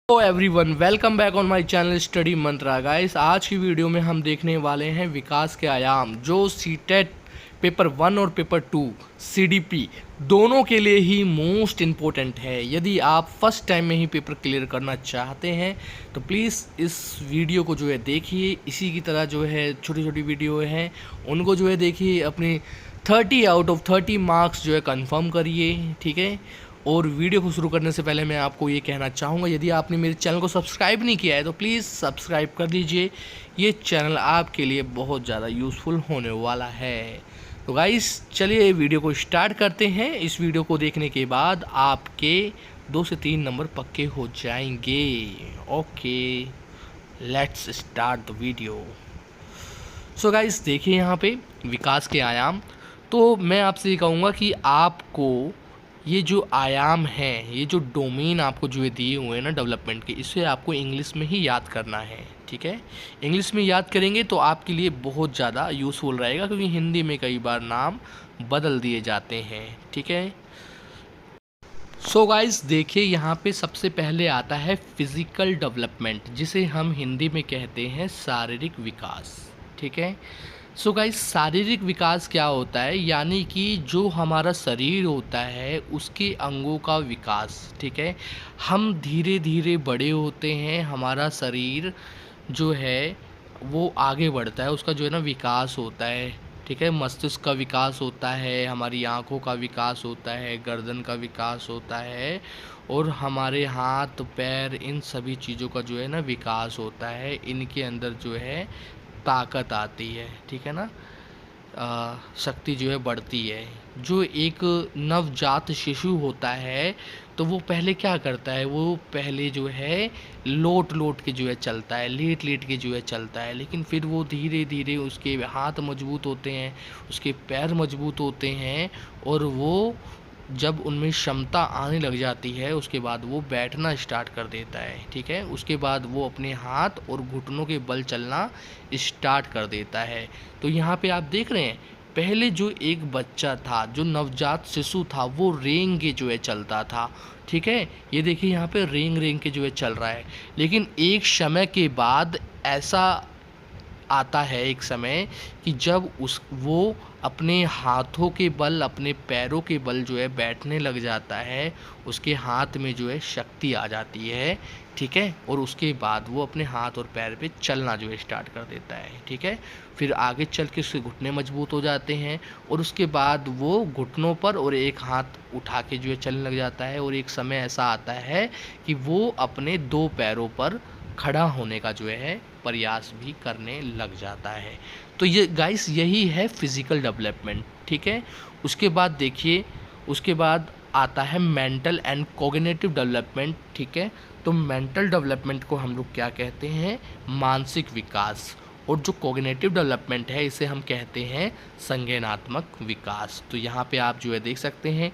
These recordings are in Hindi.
Hello everyone, welcome back on my channel study Mantra. Guys, आज की वीडियो में हम देखने वाले हैं विकास के आयाम, जो सीटेट पेपर 1 और पेपर 2 सीडीपी दोनों के लिए ही मोस्ट इम्पोर्टेंट है। यदि आप फर्स्ट टाइम में ही पेपर क्लियर करना चाहते हैं तो प्लीज़ इस वीडियो को जो है देखिए। इसी की तरह जो है छोटी छोटी वीडियो हैं उनको जो है देखिए, अपनी 30 आउट ऑफ 30 मार्क्स जो है कंफर्म करिए, ठीक है। और वीडियो को शुरू करने से पहले मैं आपको ये कहना चाहूँगा, यदि आपने मेरे चैनल को सब्सक्राइब नहीं किया है तो प्लीज़ सब्सक्राइब कर दीजिए। ये चैनल आपके लिए बहुत ज़्यादा यूज़फुल होने वाला है। तो गाइस, चलिए वीडियो को स्टार्ट करते हैं। इस वीडियो को देखने के बाद आपके 2 से 3 नंबर पक्के हो जाएंगे। Okay, let's start the video. So guys, देखिए यहाँ पे विकास के आयाम। तो मैं आपसे ये कहूँगा कि आपको ये जो आयाम हैं, ये जो डोमेन आपको जो ये दिए हुए हैं ना डेवलपमेंट के, इसे आपको इंग्लिश में ही याद करना है, ठीक है। इंग्लिश में याद करेंगे तो आपके लिए बहुत ज़्यादा यूज़फुल रहेगा, क्योंकि हिंदी में कई बार नाम बदल दिए जाते हैं, ठीक है। सो गाइस, देखिए यहाँ पे सबसे पहले आता है फिज़िकल डेवलपमेंट, जिसे हम हिंदी में कहते हैं शारीरिक विकास, ठीक है। सो गाइस, शारीरिक विकास क्या होता है, यानी कि जो हमारा शरीर होता है उसके अंगों का विकास, ठीक है। हम धीरे धीरे बड़े होते हैं, हमारा शरीर जो है वो आगे बढ़ता है, उसका जो है ना विकास होता है, ठीक है। मस्तिष्क का विकास होता है, हमारी आँखों का विकास होता है, गर्दन का विकास होता है, और हमारे हाथ पैर, इन सभी चीज़ों का जो है ना विकास होता है। इनके अंदर जो है ताकत आती है, ठीक है ना। शक्ति जो है बढ़ती है। जो एक नवजात शिशु होता है तो वो पहले क्या करता है, वो पहले जो है लोट लोट के जो है चलता है, लेट लेट के जो है चलता है, लेकिन फिर वो धीरे धीरे उसके हाथ मजबूत होते हैं, उसके पैर मजबूत होते हैं, और वो जब उनमें क्षमता आने लग जाती है उसके बाद वो बैठना स्टार्ट कर देता है, ठीक है। उसके बाद वो अपने हाथ और घुटनों के बल चलना स्टार्ट कर देता है। तो यहाँ पे आप देख रहे हैं, पहले जो एक बच्चा था, जो नवजात शिशु था, वो रेंग के जो है चलता था, ठीक है। ये देखिए यहाँ पे रेंग रेंग के जो है चल रहा है, लेकिन एक समय के बाद ऐसा आता है एक समय कि जब वो अपने हाथों के बल, अपने पैरों के बल जो है बैठने लग जाता है, उसके हाथ में जो है शक्ति आ जाती है, ठीक है। और उसके बाद वो अपने हाथ और पैर पे चलना जो है स्टार्ट कर देता है, ठीक है। फिर आगे चल के उसके घुटने मजबूत हो जाते हैं, और उसके बाद वो घुटनों पर और एक हाथ उठा के जो है चलने लग जाता है, और एक समय ऐसा आता है कि वो अपने 2 पैरों पर खड़ा होने का जो है प्रयास भी करने लग जाता है। तो ये गाइस, यही है फिज़िकल डेवलपमेंट, ठीक है। उसके बाद देखिए, उसके बाद आता है मेंटल एंड कॉग्निटिव डेवलपमेंट, ठीक है। तो मेंटल डेवलपमेंट को हम लोग क्या कहते हैं, मानसिक विकास, और जो कॉग्निटिव डेवलपमेंट है इसे हम कहते हैं संज्ञानात्मक विकास। तो यहाँ पे आप जो है देख सकते हैं।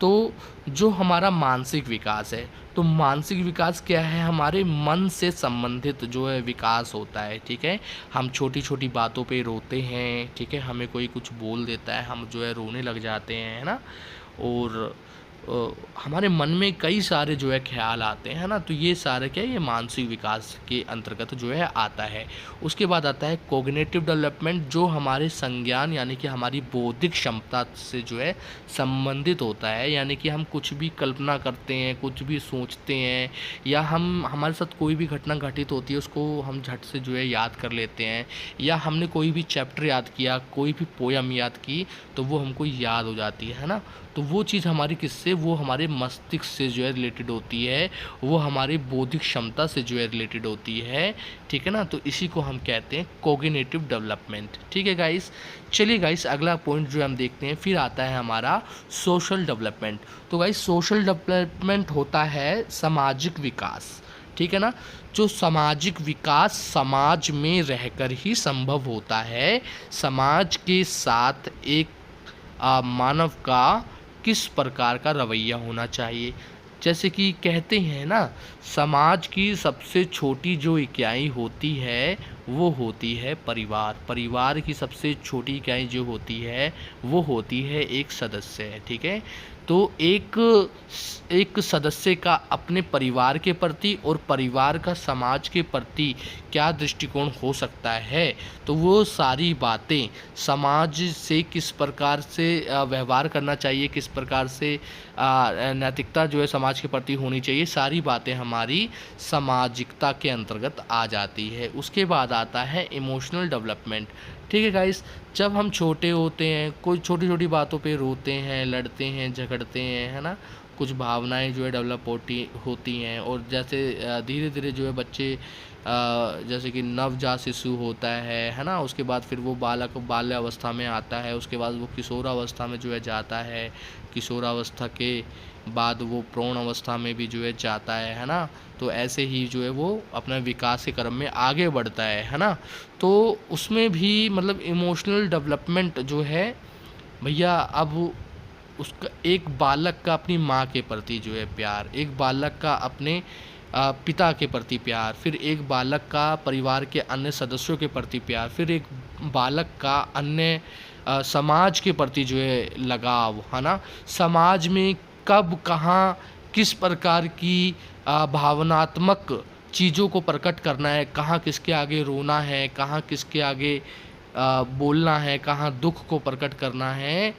तो जो हमारा मानसिक विकास है, तो मानसिक विकास क्या है, हमारे मन से संबंधित जो है विकास होता है, ठीक है। हम छोटी छोटी बातों पे रोते हैं, ठीक है। हमें कोई कुछ बोल देता है, हम जो है रोने लग जाते हैं, है ना। और हमारे मन में कई सारे जो है ख्याल आते हैं, है ना। तो ये सारे क्या है, ये मानसिक विकास के अंतर्गत जो है आता है। उसके बाद आता है कॉग्निटिव डेवलपमेंट, जो हमारे संज्ञान यानी कि हमारी बौद्धिक क्षमता से जो है संबंधित होता है। यानी कि हम कुछ भी कल्पना करते हैं, कुछ भी सोचते हैं, या हमारे साथ कोई भी घटना घटित होती है उसको हम झट से जो है याद कर लेते हैं, या हमने कोई भी चैप्टर याद किया, कोई भी पोयम याद की, तो वो हमको याद हो जाती है ना। तो वो चीज़ हमारी किससे, वो हमारे मस्तिष्क से जो है रिलेटेड होती है, वो हमारी बौद्धिक क्षमता से जो है रिलेटेड होती है, ठीक है ना। तो इसी को हम कहते हैं कॉग्निटिव डेवलपमेंट, ठीक है गाइस। चलिए गाइस, अगला पॉइंट जो हम देखते हैं, फिर आता है हमारा सोशल डेवलपमेंट। तो गाइस, सोशल डेवलपमेंट होता है सामाजिक विकास, ठीक है ना। जो सामाजिक विकास समाज में रहकर ही संभव होता है। समाज के साथ एक मानव का किस प्रकार का रवैया होना चाहिए। जैसे कि कहते हैं ना, समाज की सबसे छोटी जो इकाई होती है वो होती है परिवार। परिवार की सबसे छोटी इकाई जो होती है वो होती है एक सदस्य, ठीक है। तो एक सदस्य का अपने परिवार के प्रति और परिवार का समाज के प्रति क्या दृष्टिकोण हो सकता है, तो वो सारी बातें समाज से किस प्रकार से व्यवहार करना चाहिए, किस प्रकार से नैतिकता जो है समाज के प्रति होनी चाहिए, सारी बातें हमारी सामाजिकता के अंतर्गत आ जाती है। उसके बाद आता है इमोशनल डेवलपमेंट। ठीक है गाइस, जब हम छोटे होते हैं कोई छोटी छोटी बातों पे रोते हैं, लड़ते हैं, झगड़ते हैं, है ना, कुछ भावनाएं जो है डेवलप होती हैं। और जैसे धीरे धीरे जो है बच्चे जैसे कि नवजात शिशु होता है ना, उसके बाद फिर वो बाल्यावस्था में आता है, उसके बाद वो किशोरावस्था में जो है जाता है, किशोरावस्था के बाद वो प्रौढ़ अवस्था में भी जो है जाता है ना। तो ऐसे ही जो है वो अपना विकास के क्रम में आगे बढ़ता है ना। तो उसमें भी मतलब इमोशनल डेवलपमेंट जो है भैया, अब उसका एक बालक का अपनी माँ के प्रति जो है प्यार, एक बालक का अपने पिता के प्रति प्यार, फिर एक बालक का परिवार के अन्य सदस्यों के प्रति प्यार, फिर एक बालक का अन्य समाज के प्रति जो है लगाव, है ना। समाज में कब कहाँ किस प्रकार की भावनात्मक चीज़ों को प्रकट करना है, कहाँ किसके आगे रोना है, कहाँ किसके आगे बोलना है, कहाँ दुख को प्रकट करना है,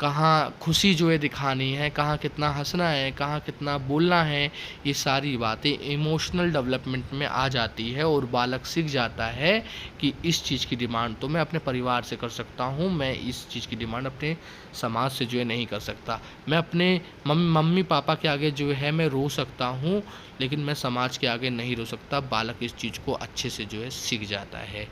कहाँ खुशी जो है दिखानी है, कहाँ कितना हंसना है, कहाँ कितना बोलना है, ये सारी बातें इमोशनल डेवलपमेंट में आ जाती है। और बालक सीख जाता है कि इस चीज़ की डिमांड तो मैं अपने परिवार से कर सकता हूँ, मैं इस चीज़ की डिमांड अपने समाज से जो है नहीं कर सकता। मैं अपने मम्मी पापा के आगे जो है मैं रो सकता हूँ, लेकिन मैं समाज के आगे नहीं रो सकता। बालक इस चीज़ को अच्छे से जो है सीख जाता है।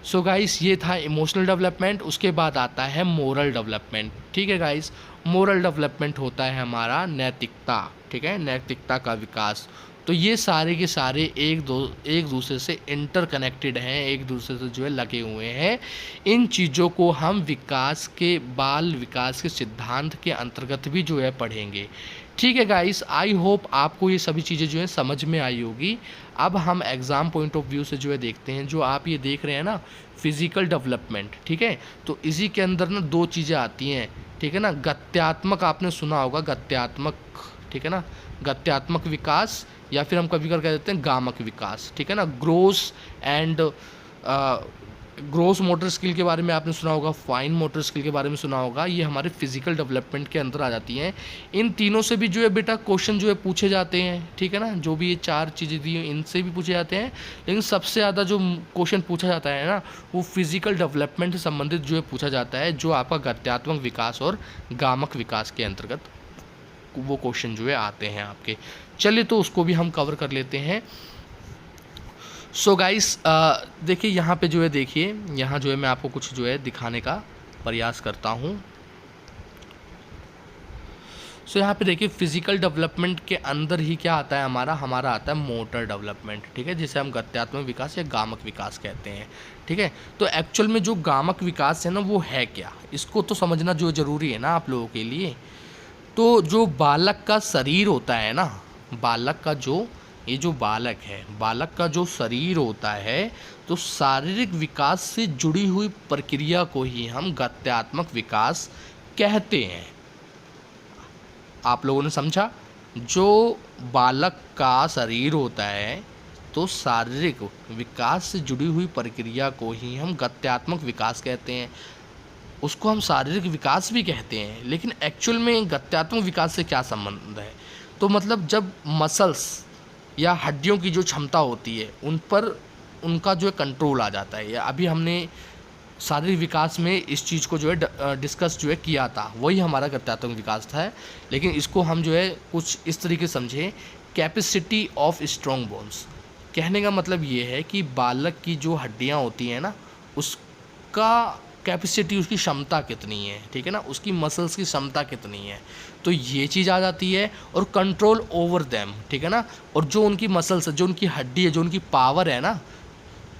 सो गाइस, ये था इमोशनल डेवलपमेंट। उसके बाद आता है मोरल डेवलपमेंट। ठीक है गाइस, मोरल डेवलपमेंट होता है हमारा नैतिकता। ठीक है, नैतिकता का विकास। तो ये सारे के सारे एक दूसरे से इंटरकनेक्टेड हैं, एक दूसरे से जो है लगे हुए हैं। इन चीज़ों को हम बाल विकास के सिद्धांत के अंतर्गत भी जो है पढ़ेंगे। ठीक है गाइस, आई होप आपको ये सभी चीज़ें जो है समझ में आई होगी। अब हम एग्ज़ाम पॉइंट ऑफ व्यू से जो है देखते हैं, जो आप ये देख रहे हैं ना, फिज़िकल डेवलपमेंट। ठीक है, तो इसी के अंदर ना दो चीज़ें आती हैं। ठीक है ना, गत्यात्मक, आपने सुना होगा गत्यात्मक। ठीक है ना, गत्यात्मक विकास, या फिर हम कभी कभी कह देते हैं गामक विकास। ठीक है ना, ग्रोस मोटर स्किल के बारे में आपने सुना होगा, फाइन मोटर स्किल के बारे में सुना होगा। ये हमारे फिजिकल डेवलपमेंट के अंदर आ जाती हैं। इन तीनों से भी जो है बेटा क्वेश्चन जो है पूछे जाते हैं। ठीक है ना, जो भी ये चार चीज़ें दी इनसे भी पूछे जाते हैं, लेकिन सबसे ज़्यादा जो क्वेश्चन पूछा जाता है ना, वो फिजिकल डेवलपमेंट से संबंधित जो है पूछा जाता है, जो आपका गत्यात्मक विकास और गामक विकास के अंतर्गत वो क्वेश्चन जो है आते हैं आपके। चलिए, तो उसको भी हम कवर कर लेते हैं। सो गाइस, देखिए यहाँ पे जो है, देखिए यहाँ जो है मैं आपको कुछ जो है दिखाने का प्रयास करता हूँ। सो यहाँ पे देखिए, फिजिकल डेवलपमेंट के अंदर ही क्या आता है, हमारा आता है मोटर डेवलपमेंट। ठीक है, जिसे हम गत्यात्मक विकास या गामक विकास कहते हैं। ठीक है, तो एक्चुअल में जो गामक विकास है ना, वो है क्या, इसको तो समझना जो ज़रूरी है ना आप लोगों के लिए। तो जो बालक का शरीर होता है ना, बालक का जो बालक है, बालक का जो शरीर होता है, तो शारीरिक विकास से जुड़ी हुई प्रक्रिया को ही हम गत्यात्मक विकास कहते हैं। आप लोगों ने समझा, जो बालक का शरीर होता है, तो शारीरिक विकास से जुड़ी हुई प्रक्रिया को ही हम गत्यात्मक विकास कहते हैं। उसको हम शारीरिक विकास भी कहते हैं, लेकिन एक्चुअल में गत्यात्मक विकास से क्या संबंध है। तो मतलब जब मसल्स या हड्डियों की जो क्षमता होती है, उन पर उनका जो है कंट्रोल आ जाता है। या अभी हमने शारीरिक विकास में इस चीज़ को जो है डिस्कस जो है किया था, वही हमारा गत्यात्मक विकास था। लेकिन इसको हम जो है कुछ इस तरीके समझें, कैपेसिटी ऑफ स्ट्रॉन्ग बोन्स। कहने का मतलब ये है कि बालक की जो हड्डियाँ होती हैं ना, उसका कैपेसिटी, उसकी क्षमता कितनी है। ठीक है ना, उसकी मसल्स की क्षमता कितनी है, तो ये चीज़ आ जाती है। और कंट्रोल ओवर देम। ठीक है ना, और जो उनकी मसल्स है, जो उनकी हड्डी है, जो उनकी पावर है ना,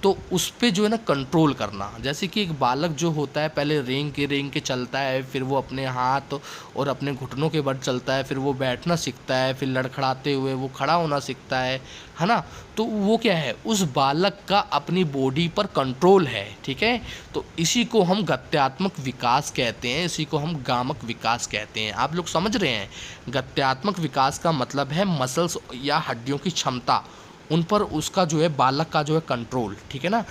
तो उस पे जो है ना कंट्रोल करना। जैसे कि एक बालक जो होता है पहले रेंग के चलता है, फिर वो अपने हाथ और अपने घुटनों के बल चलता है, फिर वो बैठना सीखता है, फिर लड़खड़ाते हुए वो खड़ा होना सीखता है ना। तो वो क्या है, उस बालक का अपनी बॉडी पर कंट्रोल है, ठीक है। तो इसी को हम गत्यात्मक विकास कहते हैं, इसी को हम गामक विकास कहते हैं। आप लोग समझ रहे हैं, गत्यात्मक विकास का मतलब है मसल्स या हड्डियों की क्षमता, उन पर उसका जो है बालक का जो है कंट्रोल, ठीक है ना।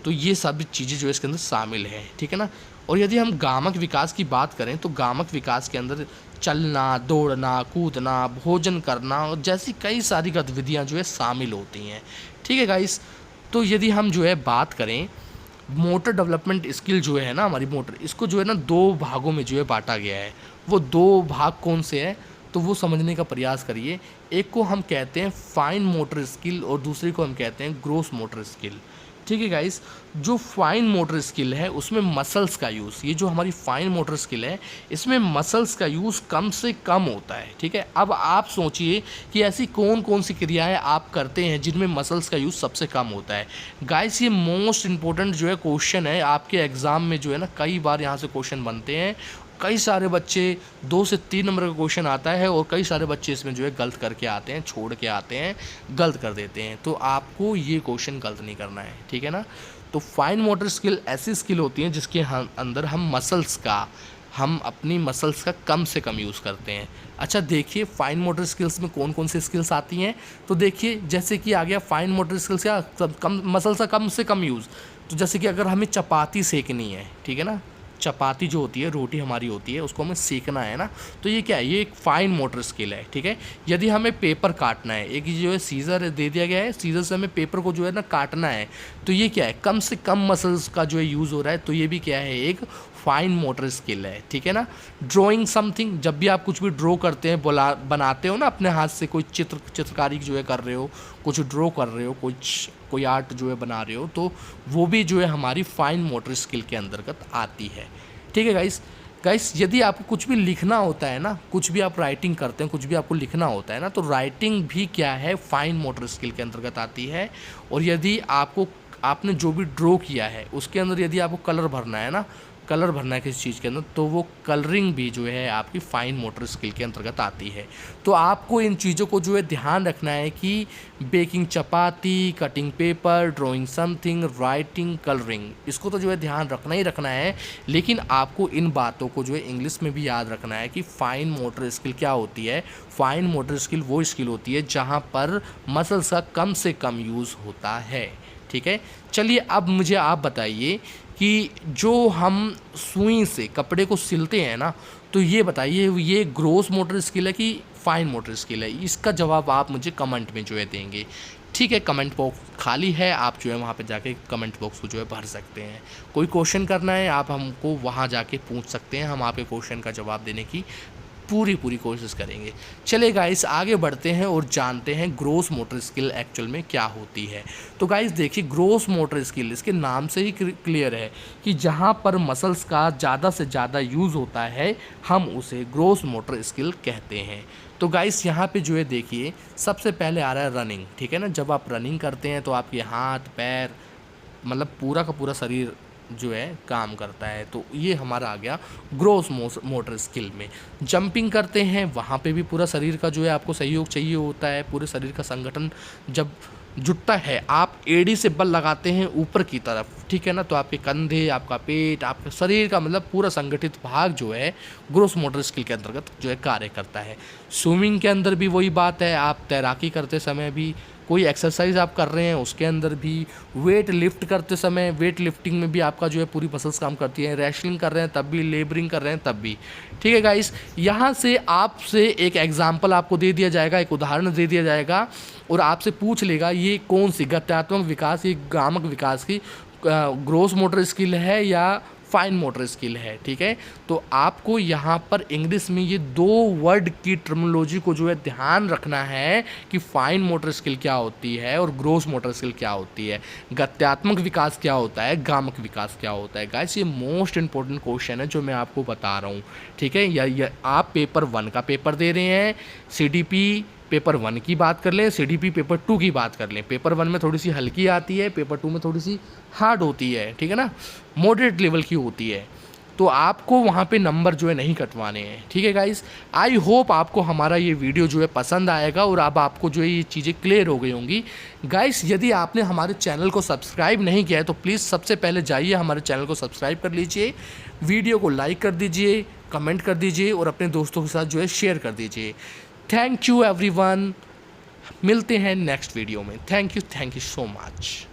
तो ये सभी चीज़ें जो है इसके अंदर शामिल है, ठीक है ना। और यदि हम गामक विकास की बात करें तो गामक विकास के अंदर चलना, दौड़ना, कूदना, भोजन करना और जैसी कई सारी गतिविधियां जो है शामिल होती हैं, ठीक है गाइस। तो यदि हम जो है बात करें मोटर डेवलपमेंट स्किल जो है ना हमारी मोटर, इसको जो है ना 2 भागों में जो है बांटा गया है। वो 2 भाग कौन से हैं तो वो समझने का प्रयास करिए। एक को हम कहते हैं फाइन मोटर स्किल और दूसरे को हम कहते हैं ग्रोस मोटर स्किल, ठीक है गाइस। जो फाइन मोटर स्किल है उसमें मसल्स का यूज़, ये जो हमारी फाइन मोटर स्किल है इसमें मसल्स का यूज़ कम से कम होता है, ठीक है। अब आप सोचिए कि ऐसी कौन कौन सी क्रियाएं आप करते हैं जिनमें मसल्स का यूज़ सबसे कम होता है। गाइस ये मोस्ट इंपॉर्टेंट जो है क्वेश्चन है, आपके एग्ज़ाम में जो है ना कई बार यहाँ से क्वेश्चन बनते हैं। कई सारे बच्चे 2 से 3 नंबर का क्वेश्चन आता है और कई सारे बच्चे इसमें जो है गलत करके आते हैं, छोड़ के आते हैं, गलत कर देते हैं। तो आपको ये क्वेश्चन गलत नहीं करना है, ठीक है ना। तो फाइन मोटर स्किल ऐसी स्किल होती है जिसके अंदर हम अपनी मसल्स का कम से कम यूज़ करते हैं। अच्छा देखिए फाइन मोटर स्किल्स में कौन कौन सी स्किल्स आती हैं। तो देखिए जैसे कि आ गया फाइन मोटर स्किल्स या कम मसल्स का कम से कम यूज़। तो जैसे कि अगर हमें चपाती सेकनी है, ठीक है ना, चपाती जो होती है रोटी हमारी होती है उसको हमें सेकना है ना, तो ये क्या है, ये एक फाइन मोटर स्किल है, ठीक है। यदि हमें पेपर काटना है, एक जो है सीज़र दे दिया गया है, सीज़र से हमें पेपर को जो है ना काटना है, तो ये क्या है, कम से कम मसल्स का जो है यूज़ हो रहा है, तो ये भी क्या है, एक फाइन मोटर स्किल है, ठीक है ना। ड्राइंग समथिंग, जब भी आप कुछ भी ड्रॉ करते हैं, बनाते हो ना अपने हाथ से, कोई चित्रकारी जो है कर रहे हो, कुछ ड्रॉ कर रहे हो, कोई आर्ट जो है बना रहे हो, तो वो भी जो है हमारी फाइन मोटर स्किल के अंतर्गत आती है, ठीक है गाइस। यदि आपको कुछ भी लिखना होता है ना, कुछ भी आप राइटिंग करते हैं, कुछ भी आपको लिखना होता है ना, तो राइटिंग भी क्या है, फाइन मोटर स्किल के अंतर्गत आती है। और यदि आपने जो भी ड्रॉ किया है उसके अंदर यदि आपको कलर भरना है ना, कलर भरना है किसी चीज़ के अंदर, तो वो कलरिंग भी जो है आपकी फाइन मोटर स्किल के अंतर्गत आती है। तो आपको इन चीज़ों को जो है ध्यान रखना है कि baking chapati, cutting paper, drawing something, writing, colouring, इसको तो जो है ध्यान रखना ही रखना है। लेकिन आपको इन बातों को जो है इंग्लिश में भी याद रखना है कि फाइन मोटर स्किल क्या होती है। फाइन मोटर स्किल वो स्किल होती है जहाँ पर मसल्स का कम से कम यूज़ होता है, ठीक है। चलिए अब मुझे आप बताइए कि जो हम सुई से कपड़े को सिलते हैं ना, तो ये बताइए ये ग्रोस मोटर स्किल है कि फाइन मोटर स्किल है। इसका जवाब आप मुझे कमेंट में जो है देंगे, ठीक है। कमेंट बॉक्स खाली है, आप जो है वहाँ पे जाके कमेंट बॉक्स को जो है भर सकते हैं। कोई क्वेश्चन करना है आप हमको वहाँ जाके पूछ सकते हैं, हम आपके क्वेश्चन का जवाब देने की पूरी कोशिश करेंगे। चलिए गाइस आगे बढ़ते हैं और जानते हैं ग्रोस मोटर स्किल एक्चुअल में क्या होती है। तो गाइस देखिए ग्रोस मोटर स्किल इसके नाम से ही क्लियर है कि जहां पर मसल्स का ज़्यादा से ज़्यादा यूज़ होता है हम उसे ग्रोस मोटर स्किल कहते हैं। तो गाइस यहाँ पे जो है देखिए सबसे पहले आ रहा है रनिंग, ठीक है ना। जब आप रनिंग करते हैं तो आपके हाथ पैर मतलब पूरा का पूरा शरीर जो है काम करता है, तो ये हमारा आ गया ग्रोस मोटर स्किल में। जंपिंग करते हैं वहाँ पे भी पूरा शरीर का जो है आपको सहयोग चाहिए होता है, पूरे शरीर का संगठन जब जुटता है, आप एड़ी से बल लगाते हैं ऊपर की तरफ, ठीक है ना, तो आपके कंधे, आपका पेट, आपके शरीर का मतलब पूरा संगठित भाग जो है ग्रोस मोटर स्किल के अंतर्गत जो है कार्य करता है। स्विमिंग के अंदर भी वही बात है, आप तैराकी करते समय भी, कोई एक्सरसाइज आप कर रहे हैं उसके अंदर भी, वेट लिफ्ट करते समय वेट लिफ्टिंग में भी आपका जो है पूरी मसल्स काम करती है, रेसलिंग कर रहे हैं तब भी, लेबरिंग कर रहे हैं तब भी, ठीक है गाइस। यहाँ से आपसे एक एग्जांपल आपको दे दिया जाएगा, एक उदाहरण दे दिया जाएगा और आपसे पूछ लेगा ये कौन सी गत्यात्मक विकास, ये गामक विकास की ग्रोस मोटर स्किल है या फाइन मोटर स्किल है, ठीक है। तो आपको यहाँ पर इंग्लिश में ये 2 वर्ड की टर्मिनोलॉजी को जो है ध्यान रखना है कि फाइन मोटर स्किल क्या होती है और ग्रोस मोटर स्किल क्या होती है, गत्यात्मक विकास क्या होता है, गामक विकास क्या होता है। गाइस ये मोस्ट इंपॉर्टेंट क्वेश्चन है जो मैं आपको बता रहा हूँ, ठीक है। या आप पेपर 1 का पेपर दे रहे हैं, CDP पेपर 1 की बात कर लें, CDP पेपर 2 की बात कर लें। पेपर 1 में थोड़ी सी हल्की आती है, पेपर 2 में थोड़ी सी हार्ड होती है, ठीक है ना, मॉडरेट लेवल की होती है। तो आपको वहाँ पे नंबर जो है नहीं कटवाने हैं, ठीक है गाइस। आई होप आपको हमारा ये वीडियो जो है पसंद आएगा और अब आपको जो है ये चीज़ें क्लियर हो गई होंगी। गाइस यदि आपने हमारे चैनल को सब्सक्राइब नहीं किया है तो प्लीज़ सबसे पहले जाइए हमारे चैनल को सब्सक्राइब कर लीजिए, वीडियो को लाइक कर दीजिए, कमेंट कर दीजिए और अपने दोस्तों के साथ जो है शेयर कर दीजिए। थैंक यू एवरीवन, मिलते हैं नेक्स्ट वीडियो में। Thank you so much.